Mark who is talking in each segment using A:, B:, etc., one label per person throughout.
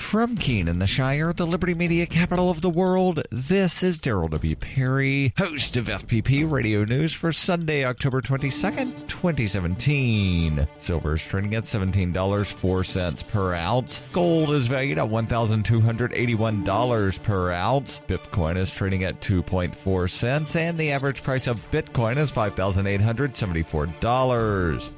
A: From Keene in the Shire, the Liberty Media capital of the world, this is Daryl W. Perry, host of FPP Radio News for Sunday, October 22nd, 2017. Silver is trading at $17.04 per ounce. Gold is valued at $1,281 per ounce. Bitcoin is trading at 2.4 cents, and the average price of Bitcoin is $5,874.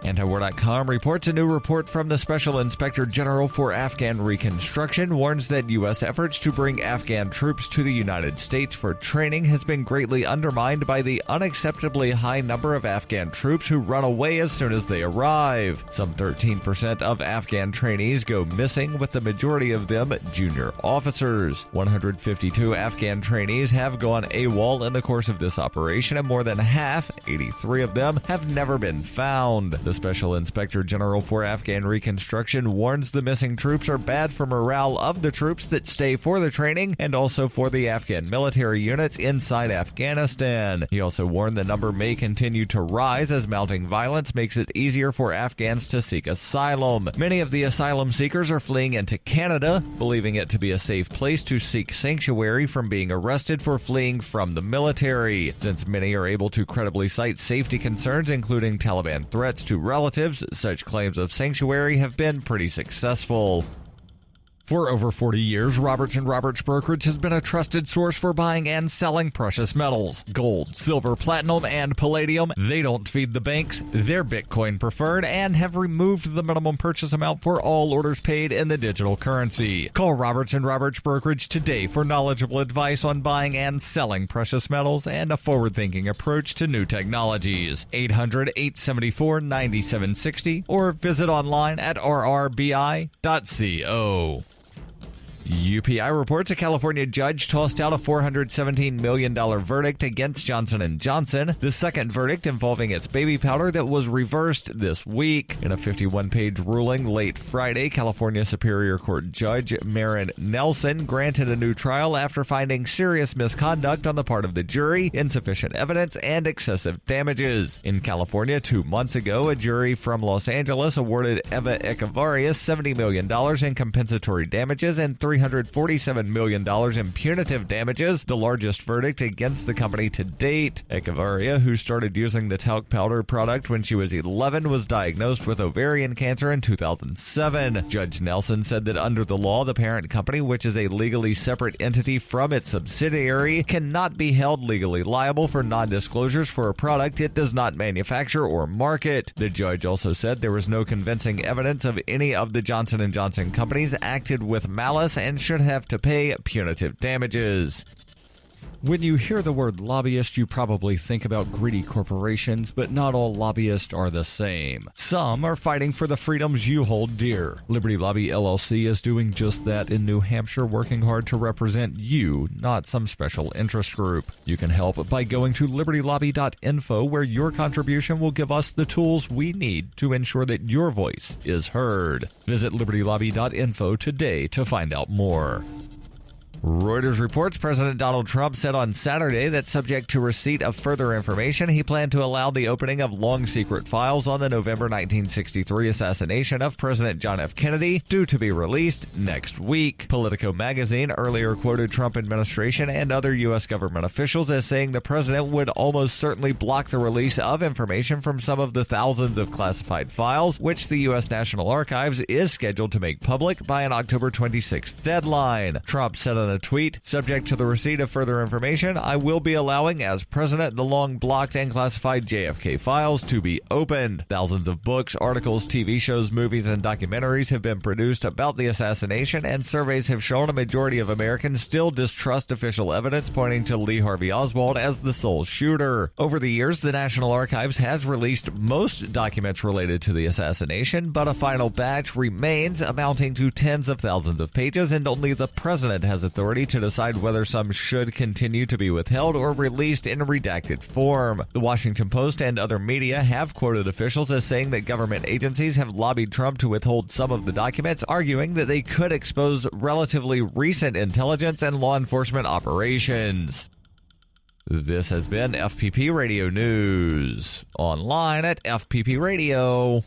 A: Antiwar.com reports a new report from the Special Inspector General for Afghan Reconstruction warns that U.S. efforts to bring Afghan troops to the United States for training has been greatly undermined by the unacceptably high number of Afghan troops who run away as soon as they arrive. Some 13% of Afghan trainees go missing, with the majority of them junior officers. 152 Afghan trainees have gone AWOL in the course of this operation, and more than half, 83 of them, have never been found. The Special Inspector General for Afghan Reconstruction warns the missing troops are bad for morale of the troops that stay for the training and also for the Afghan military units inside Afghanistan. He also warned the number may continue to rise as mounting violence makes it easier for Afghans to seek asylum. Many of the asylum seekers are fleeing into Canada, believing it to be a safe place to seek sanctuary from being arrested for fleeing from the military. Since many are able to credibly cite safety concerns, including Taliban threats to relatives, such claims of sanctuary have been pretty successful. For over 40 years, Roberts & Roberts Brokerage has been a trusted source for buying and selling precious metals. Gold, silver, platinum, and palladium. They don't feed the banks. They're Bitcoin preferred and have removed the minimum purchase amount for all orders paid in the digital currency. Call Roberts & Roberts Brokerage today for knowledgeable advice on buying and selling precious metals and a forward-thinking approach to new technologies. 800-874-9760 or visit online at rrbi.co. UPI reports a California judge tossed out a $417 million verdict against Johnson & Johnson, the second verdict involving its baby powder that was reversed this week. In a 51-page ruling late Friday, California Superior Court Judge Marin Nelson granted a new trial after finding serious misconduct on the part of the jury, insufficient evidence, and excessive damages. In California, 2 months ago, a jury from Los Angeles awarded Eva Echevarria $70 million in compensatory damages and $347 million in punitive damages, the largest verdict against the company to date. Echevarria, who started using the talc powder product when she was 11, was diagnosed with ovarian cancer in 2007. Judge Nelson said that under the law, the parent company, which is a legally separate entity from its subsidiary, cannot be held legally liable for non-disclosures for a product it does not manufacture or market. The judge also said there was no convincing evidence of any of the Johnson & Johnson companies acted with malice and should have to pay punitive damages. When you hear the word lobbyist, you probably think about greedy corporations, but not all lobbyists are the same. Some are fighting for the freedoms you hold dear. Liberty Lobby LLC is doing just that in New Hampshire, working hard to represent you, not some special interest group. You can help by going to libertylobby.info, where your contribution will give us the tools we need to ensure that your voice is heard. Visit libertylobby.info today to find out more. Reuters reports President Donald Trump said on Saturday that subject to receipt of further information, he planned to allow the opening of long secret files on the November 1963 assassination of President John F. Kennedy, due to be released next week. Politico magazine earlier quoted Trump administration and other U.S. government officials as saying the president would almost certainly block the release of information from some of the thousands of classified files, which the U.S. National Archives is scheduled to make public by an October 26th deadline. Trump said in a tweet, subject to the receipt of further information, I will be allowing, as president, the long blocked and classified JFK files to be opened. Thousands of books, articles, TV shows, movies, and documentaries have been produced about the assassination, and surveys have shown a majority of Americans still distrust official evidence pointing to Lee Harvey Oswald as the sole shooter. Over the years, the National Archives has released most documents related to the assassination, but a final batch remains, amounting to tens of thousands of pages, and only the president has authority to decide whether some should continue to be withheld or released in redacted form. The Washington Post and other media have quoted officials as saying that government agencies have lobbied Trump to withhold some of the documents, arguing that they could expose relatively recent intelligence and law enforcement operations. This has been FPP Radio News, online at fppradio.com.